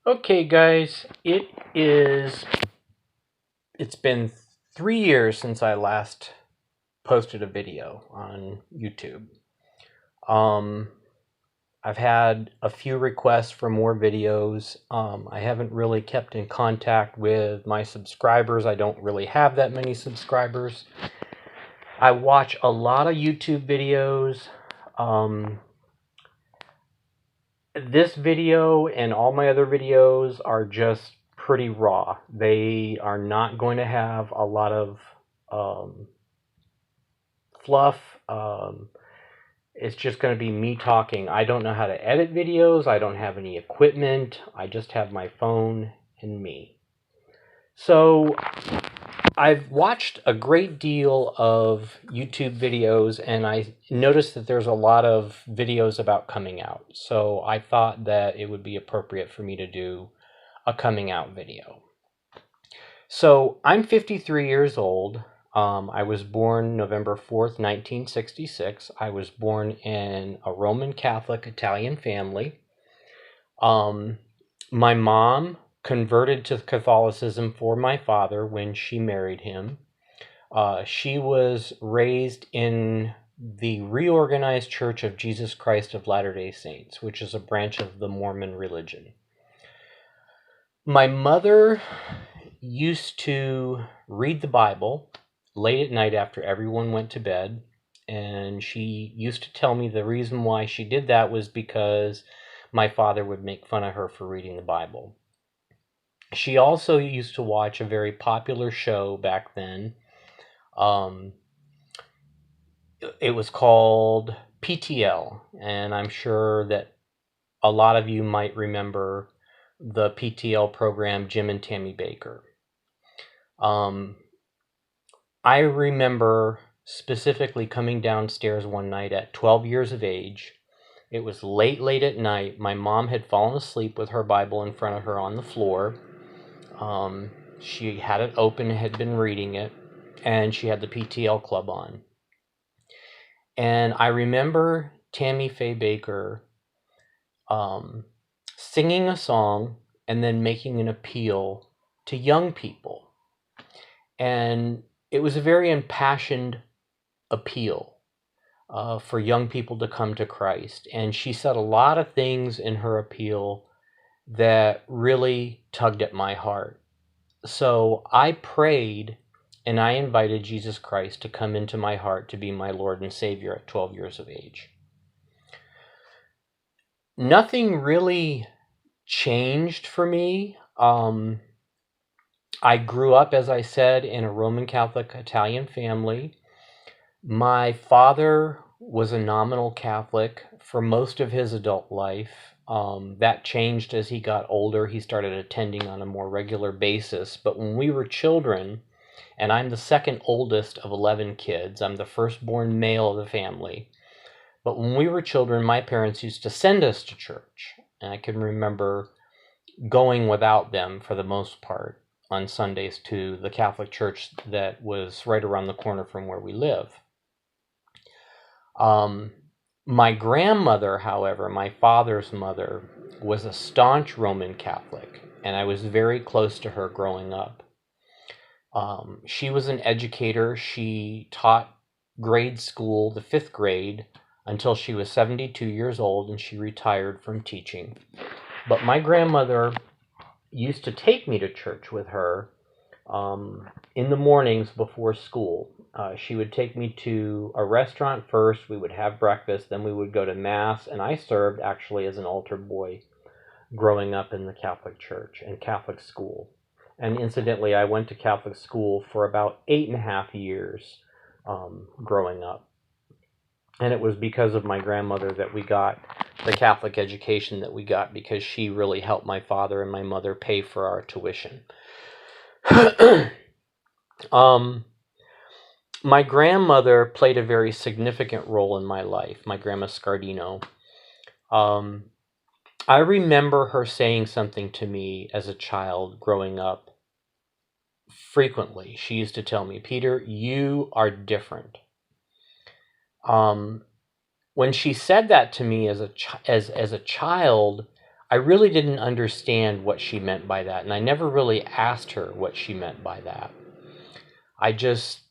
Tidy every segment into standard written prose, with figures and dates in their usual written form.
Okay, guys, it's been 3 years since I last posted a video on YouTube. Um, I've had a few requests for more videos. I haven't really kept in contact with my subscribers. I don't really have that many subscribers. I watch a lot of YouTube videos. Um, this video and all my other videos are just pretty raw. They are not going to have a lot of um, fluff. It's just going to be me talking. I don't know how to edit videos. I don't have any equipment. I just have my phone and me. So I've watched a great deal of YouTube videos, and I noticed that there's a lot of videos about coming out. So I thought that it would be appropriate for me to do a coming out video. So I'm 53 years old. I was born November 4th, 1966. I was born in a Roman Catholic Italian family. Um, my mom converted to Catholicism for my father when she married him. She was raised in the Reorganized Church of Jesus Christ of Latter-day Saints, which is a branch of the Mormon religion. My mother used to read the Bible late at night after everyone went to bed, and she used to tell me the reason why she did that was because my father would make fun of her for reading the Bible. She also used to watch a very popular show back then. Um, it was called PTL, and I'm sure that a lot of you might remember the PTL program, Jim and Tammy Baker. I remember specifically coming downstairs one night at 12 years of age. It was late, late at night. My mom had fallen asleep with her Bible in front of her on the floor. She had it open, had been reading it, and she had the PTL club on. And I remember Tammy Faye Baker um, singing a song and then making an appeal to young people. And it was a very impassioned appeal for young people to come to Christ. And she said a lot of things in her appeal that really tugged at my heart. So I prayed and I invited Jesus Christ to come into my heart to be my Lord and Savior at 12 years of age. Nothing really changed for me. I grew up, as I said, in a Roman Catholic Italian family. My father was a nominal Catholic for most of his adult life. That changed as he got older. He started attending on a more regular basis. But when we were children, and I'm the second oldest of 11 kids, I'm the firstborn male of the family. But when we were children, my parents used to send us to church. And I can remember going without them for the most part on Sundays to the Catholic church that was right around the corner from where we live. My grandmother, however, my father's mother, was a staunch Roman Catholic, and I was very close to her growing up. She was an educator. She taught grade school, the fifth grade, until she was 72 years old, and she retired from teaching. But my grandmother used to take me to church with her in the mornings before school. She would take me to a restaurant first. We would have breakfast, then we would go to Mass, and I served actually as an altar boy growing up in the Catholic Church and Catholic school. And incidentally, I went to Catholic school for about 8.5 years growing up. And it was because of my grandmother that we got the Catholic education that we got, because she really helped my father and my mother pay for our tuition. My grandmother played a very significant role in my life, my grandma Scardino. I remember her saying something to me as a child growing up frequently. She used to tell me, "Peter, you are different." When she said that to me as a child, I really didn't understand what she meant by that, and I never really asked her what she meant by that. I just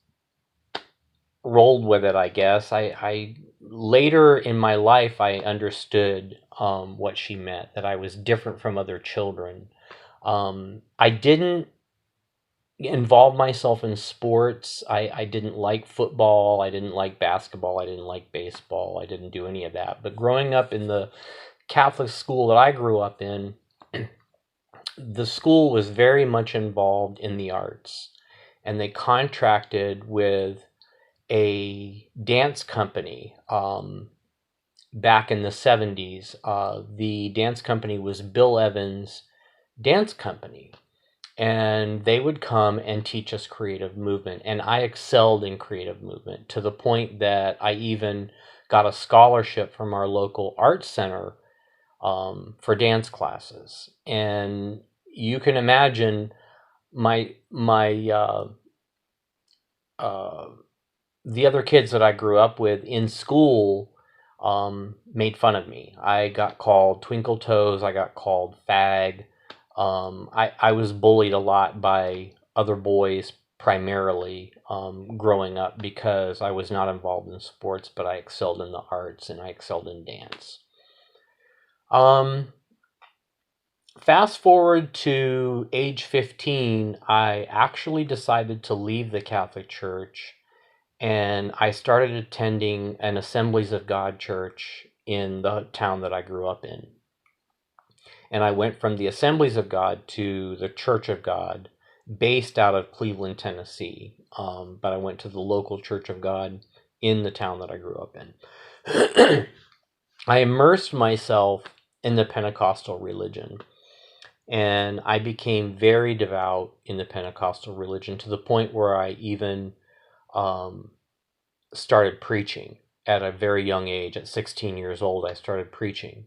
rolled with it, I guess. I later in my life I understood what she meant, that I was different from other children. I didn't involve myself in sports. I didn't like football. I didn't like basketball. I didn't like baseball. I didn't do any of that. But growing up in the Catholic school that I grew up in, the school was very much involved in the arts, and they contracted with a dance company back in the 70s. The dance company was Bill Evans' dance company, and they would come and teach us creative movement. And I excelled in creative movement to the point that I even got a scholarship from our local arts center for dance classes. And you can imagine my the other kids that I grew up with in school made fun of me. I got called Twinkle Toes. I got called fag. I was bullied a lot by other boys, primarily growing up, because I was not involved in sports, but I excelled in the arts and I excelled in dance. Fast forward to age 15, I actually decided to leave the Catholic Church, and I started attending an Assemblies of God church in the town that I grew up in. And I went from the Assemblies of God to the Church of God, based out of Cleveland, Tennessee. But I went to the local Church of God in the town that I grew up in. I immersed myself in the Pentecostal religion, and I became very devout in the Pentecostal religion, to the point where I even started preaching at a very young age. At 16 years old, I started preaching.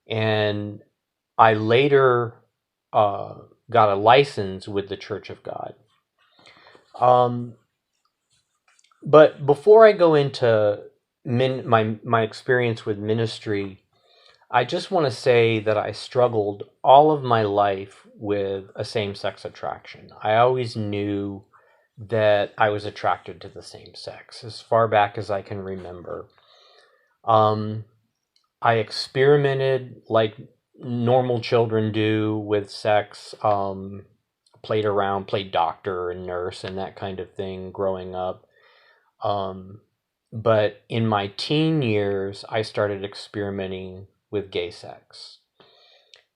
And I later got a license with the Church of God. But before I go into my experience with ministry, I just want to say that I struggled all of my life with a same-sex attraction. I always knew that I was attracted to the same sex, as far back as I can remember. I experimented like normal children do with sex, played around, played doctor and nurse and that kind of thing growing up. But in my teen years, I started experimenting with gay sex.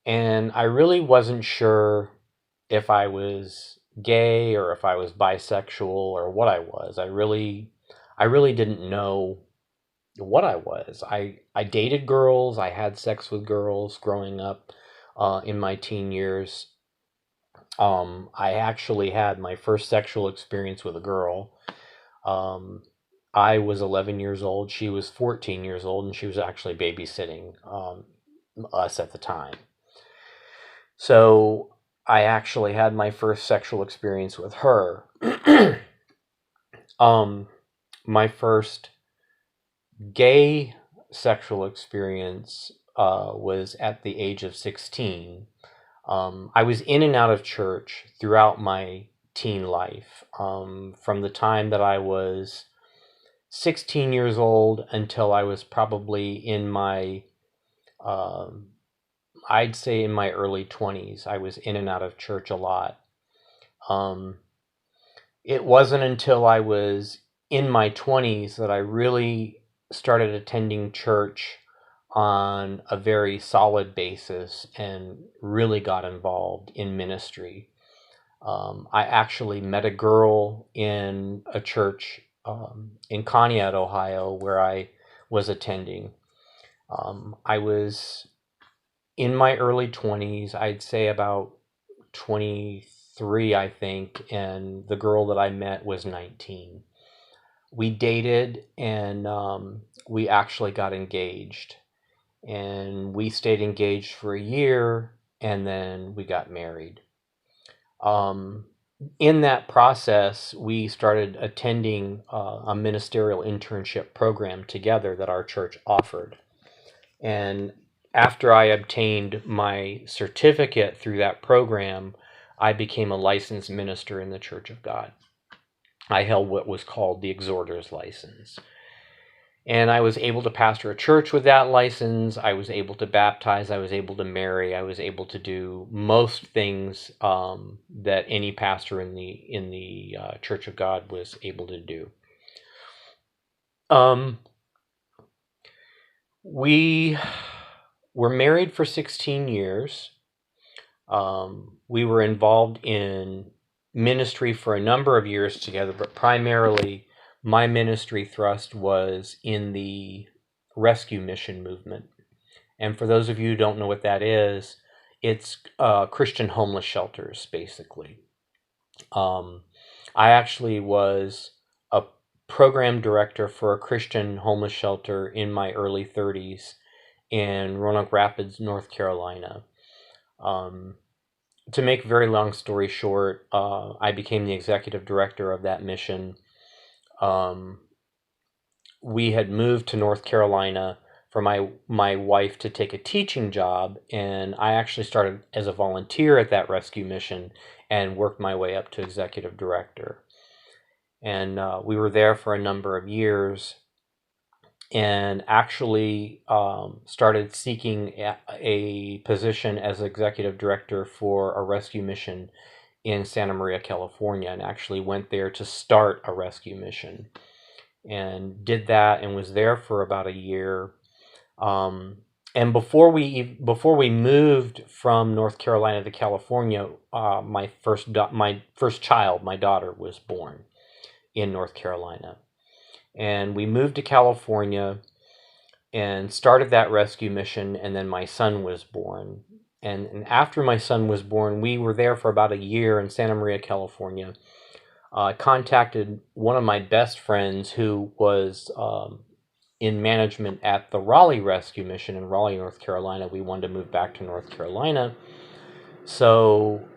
And I really wasn't sure if I was gay or if I was bisexual or what I was. I really didn't know what I was. I dated girls. I had sex with girls growing up in my teen years. I actually had my first sexual experience with a girl. I was 11 years old. She was 14 years old, and she was actually babysitting us at the time. So I actually had my first sexual experience with her. My first gay sexual experience was at the age of 16. I was in and out of church throughout my teen life, from the time that I was 16 years old until I was probably in my, I'd say in my early 20s. I was in and out of church a lot. It wasn't until I was in my 20s that I really started attending church on a very solid basis and really got involved in ministry. I actually met a girl in a church in Conneaut, Ohio, where I was attending. I was in my early 20s, I'd say about 23, I think, and the girl that I met was 19. We dated, and we actually got engaged. And we stayed engaged for a year, and then we got married. In that process, we started attending a ministerial internship program together that our church offered. And after I obtained my certificate through that program, I became a licensed minister in the Church of God. I held what was called the exhorter's license. And I was able to pastor a church with that license. I was able to baptize. I was able to marry. I was able to do most things that any pastor in the Church of God was able to do. We were married for 16 years. We were involved in ministry for a number of years together, but primarily my ministry thrust was in the rescue mission movement. And for those of you who don't know what that is, it's Christian homeless shelters, basically. I actually was a program director for a Christian homeless shelter in my early 30s in Roanoke Rapids, North Carolina. To make a very long story short, I became the executive director of that mission. We had moved to North Carolina for my wife to take a teaching job, and I actually started as a volunteer at that rescue mission and worked my way up to executive director. And we were there for a number of years, and actually started seeking a position as executive director for a rescue mission in Santa Maria, California, and actually went there to start a rescue mission, and did that and was there for about a year. And before we moved from North Carolina to California, my first child, my daughter, was born in North Carolina. And we moved to California and started that rescue mission, and then my son was born. And after my son was born, we were there for about a year in Santa Maria, California. I contacted one of my best friends who was in management at the Raleigh Rescue Mission in Raleigh, North Carolina. We wanted to move back to North Carolina. So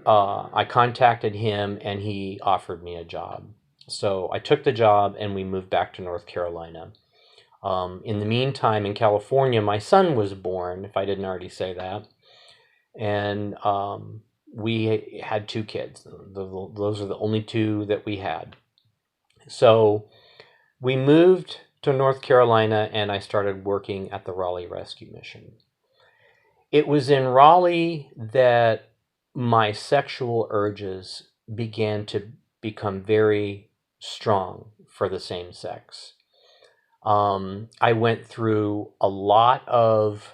I contacted him, and he offered me a job. So I took the job, and we moved back to North Carolina. In the meantime, in California, my son was born, if I didn't already say that. And we had 2 kids. Those are the only 2 that we had. So we moved to North Carolina, and I started working at the Raleigh Rescue Mission. It was in Raleigh that my sexual urges began to become very strong for the same sex. I went through a lot of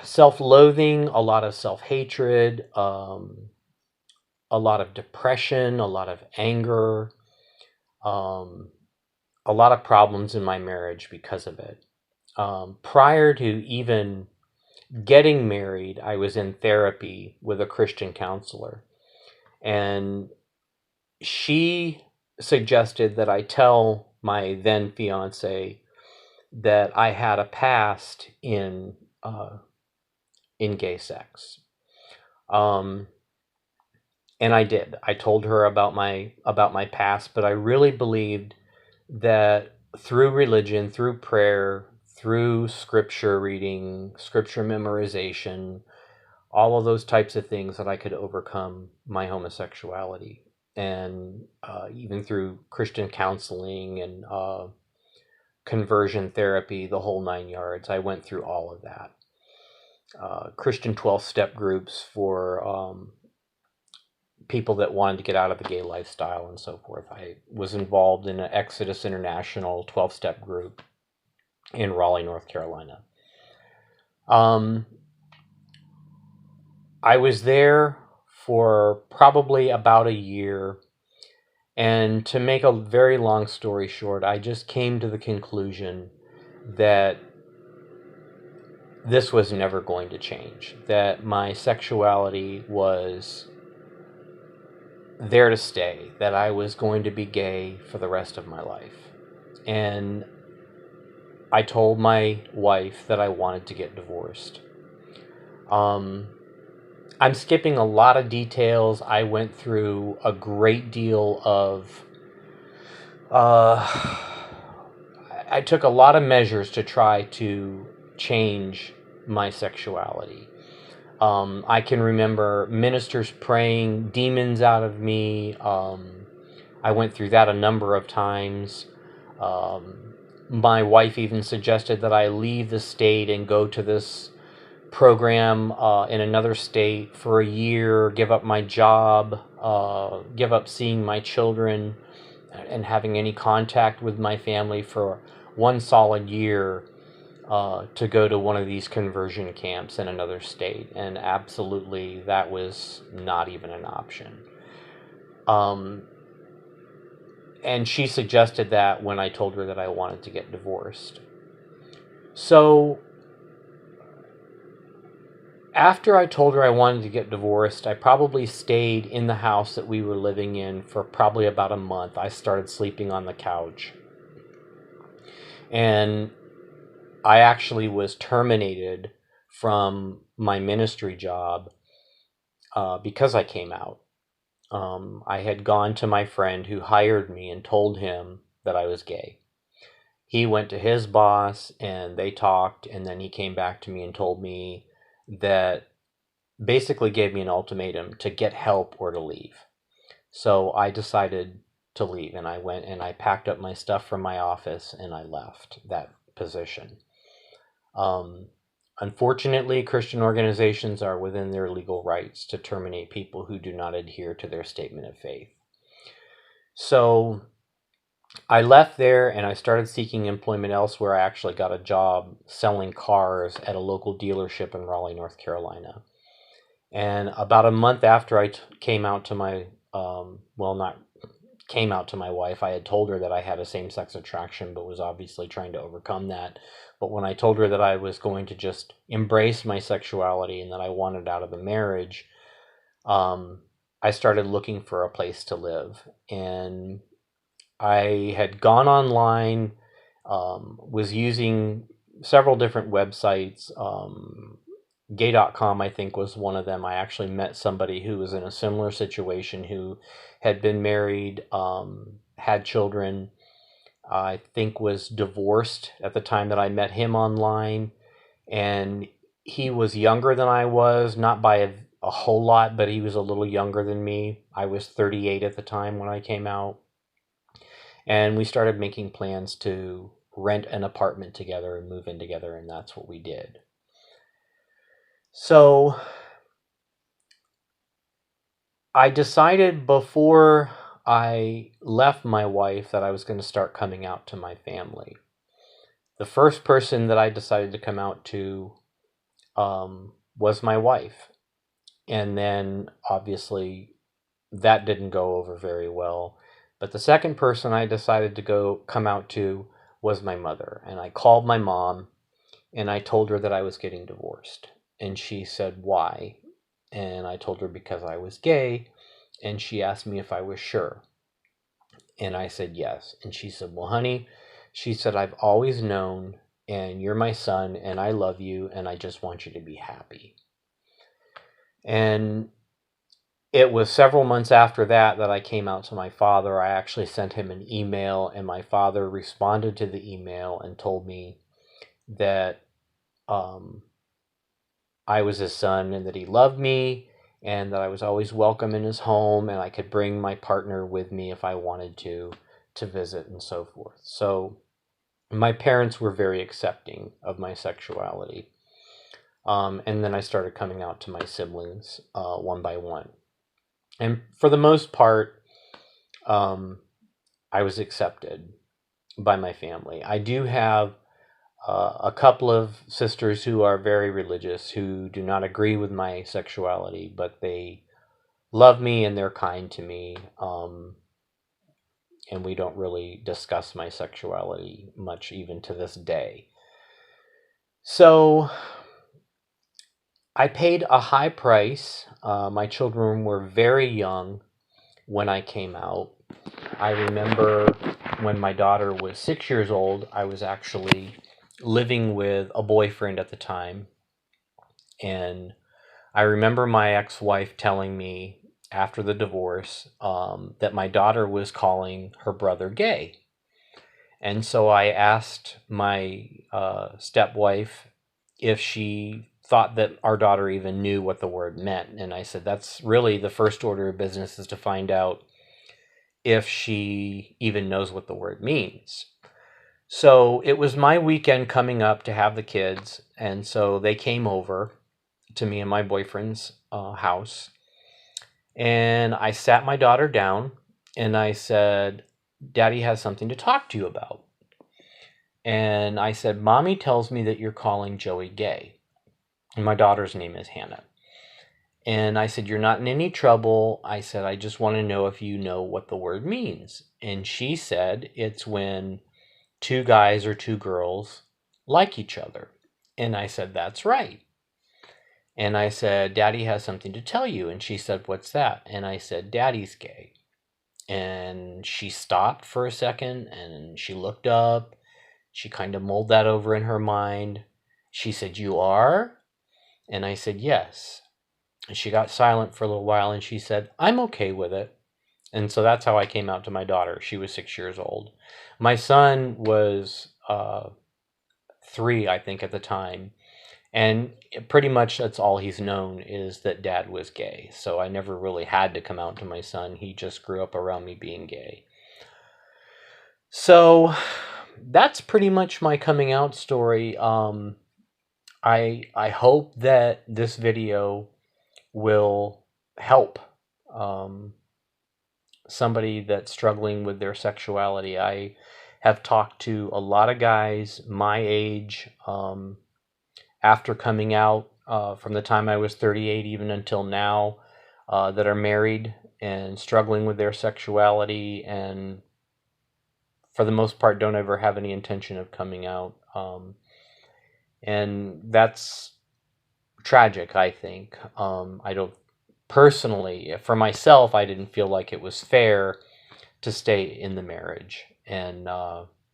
self-loathing, a lot of self-hatred, a lot of depression, a lot of anger, a lot of problems in my marriage because of it. Prior to even getting married, I was in therapy with a Christian counselor, and she suggested that I tell my then fiance that I had a past in gay sex. And I did. I told her about my past, but I really believed that through religion, through prayer, through scripture reading, scripture memorization, all of those types of things, that I could overcome my homosexuality. And even through Christian counseling and conversion therapy, the whole 9 yards, I went through all of that. Christian 12-step groups for people that wanted to get out of the gay lifestyle and so forth. I was involved in an Exodus International 12-step group in Raleigh, North Carolina. I was there for probably about a year, and to make a very long story short, I just came to the conclusion that this was never going to change, that my sexuality was there to stay, that I was going to be gay for the rest of my life. And I told my wife that I wanted to get divorced. I'm skipping a lot of details. I went through a great deal of I took a lot of measures to try to change my sexuality. I can remember ministers praying demons out of me. I went through that a number of times. My wife even suggested that I leave the state and go to this program in another state for a year, give up my job, give up seeing my children and having any contact with my family for one solid year, to go to one of these conversion camps in another state. And absolutely, that was not even an option. And she suggested that when I told her that I wanted to get divorced. So after I told her I wanted to get divorced, I probably stayed in the house that we were living in for probably about a month. I started sleeping on the couch. And I actually was terminated from my ministry job because I came out. I had gone to my friend who hired me and told him that I was gay. He went to his boss and they talked, and then he came back to me and told me that, basically gave me an ultimatum to get help or to leave. So I decided to leave, and I went and I packed up my stuff from my office and I left that position. Unfortunately, Christian organizations are within their legal rights to terminate people who do not adhere to their statement of faith. So I left there and I started seeking employment elsewhere. I actually got a job selling cars at a local dealership in Raleigh, North Carolina. And about a month after I came out to my, not came out to my wife, I had told her that I had a same-sex attraction, but was obviously trying to overcome that. But when I told her that I was going to just embrace my sexuality and that I wanted out of the marriage, I started looking for a place to live. And I had gone online, was using several different websites. Gay.com, I think, was one of them. I actually met somebody who was in a similar situation, who had been married, had children, I think was divorced at the time that I met him online. And he was younger than I was, not by a whole lot, but he was a little younger than me. I was 38 at the time when I came out. And we started making plans to rent an apartment together and move in together, and that's what we did. So I decided before I left my wife that I was going to start coming out to my family. The first person that I decided to come out to was my wife. And then obviously that didn't go over very well. But the second person I decided to come out to was my mother. And I called my mom and I told her that I was getting divorced. And she said, "Why?" And I told her because I was gay. And she asked me if I was sure. And I said yes. And she said, "Well, honey," she said, "I've always known, and you're my son, and I love you, and I just want you to be happy." And it was several months after that that I came out to my father. I actually sent him an email, and my father responded to the email and told me that I was his son and that he loved me and that I was always welcome in his home and I could bring my partner with me if I wanted to visit and so forth. So my parents were very accepting of my sexuality. And then I started coming out to my siblings one by one. And for the most part, I was accepted by my family. I do have a couple of sisters who are very religious, who do not agree with my sexuality, but they love me and they're kind to me. And we don't really discuss my sexuality much, even to this day. So I paid a high price. My children were very young when I came out. I remember when my daughter was 6 years old, I was actually living with a boyfriend at the time. And I remember my ex-wife telling me after the divorce that my daughter was calling her brother gay. And so I asked my stepwife if she thought that our daughter even knew what the word meant. And I said, that's really the first order of business, is to find out if she even knows what the word means. So it was my weekend coming up to have the kids. And so they came over to me and my boyfriend's house. And I sat my daughter down and I said, Daddy has something to talk to you about. And I said, Mommy tells me that you're calling Joey gay. And my daughter's name is Hannah. And I said, you're not in any trouble. I said, I just want to know if you know what the word means. And she said, it's when two guys or two girls like each other. And I said, that's right. And I said, Daddy has something to tell you. And she said, what's that? And I said, Daddy's gay. And she stopped for a second and she looked up. She kind of mulled that over in her mind. She said, you are? And I said, yes. And she got silent for a little while and she said, I'm okay with it. And so that's how I came out to my daughter. She was 6 years old. My son was 3, I think, at the time. And pretty much that's all he's known, is that Dad was gay. So I never really had to come out to my son. He just grew up around me being gay. So that's pretty much my coming out story. I hope that this video will help somebody that's struggling with their sexuality. I have talked to a lot of guys my age after coming out, from the time I was 38 even until now, that are married and struggling with their sexuality, and for the most part don't ever have any intention of coming out. And that's tragic, I think. I don't personally, for myself, I didn't feel like it was fair to stay in the marriage and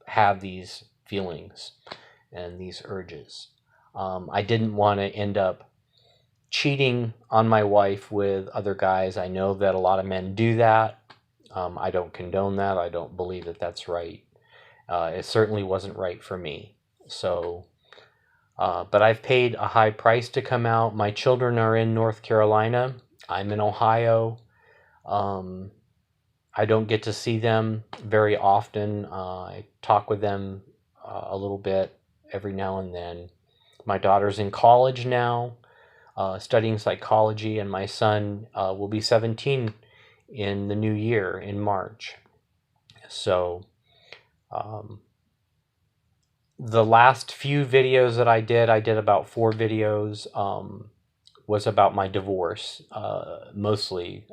have these feelings and these urges. I didn't want to end up cheating on my wife with other guys. I know that a lot of men do that. I don't condone that. I don't believe that that's right. It certainly wasn't right for me. So, but I've paid a high price to come out. My children are in North Carolina. I'm in Ohio. I don't get to see them very often. I talk with them a little bit every now and then. My daughter's in college now, studying psychology, and my son will be 17 in the new year in March. So the last few videos that I did about 4 videos, was about my divorce. Mostly,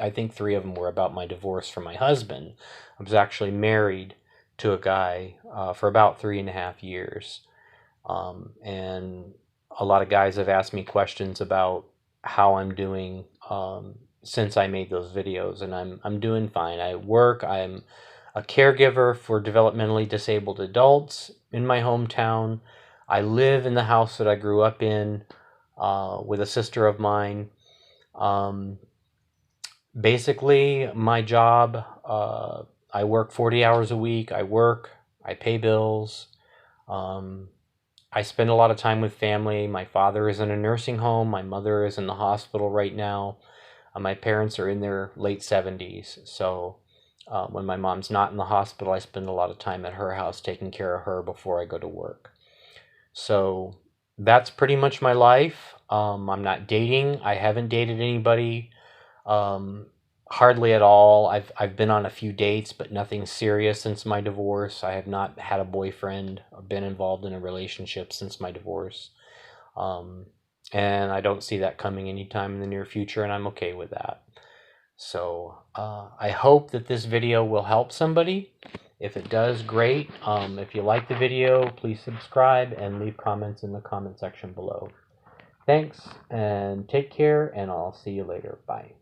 I think 3 of them were about my divorce from my husband. I was actually married to a guy for about 3.5 years. And a lot of guys have asked me questions about how I'm doing since I made those videos, and I'm doing fine. I work. I'm a caregiver for developmentally disabled adults in my hometown. I live in the house that I grew up in with a sister of mine. Basically, my job, I work 40 hours a week. I pay bills. I spend a lot of time with family. My father is in a nursing home. My mother is in the hospital right now. My parents are in their late 70s. So when my mom's not in the hospital, I spend a lot of time at her house taking care of her before I go to work. So that's pretty much my life. I'm not dating. I haven't dated anybody. Hardly at all. I've been on a few dates, but nothing serious since my divorce. I have not had a boyfriend or been involved in a relationship since my divorce. And I don't see that coming anytime in the near future, and I'm okay with that. So I hope that this video will help somebody. If it does, great. If you like the video, please subscribe and leave comments in the comment section below. Thanks, and take care, and I'll see you later. Bye.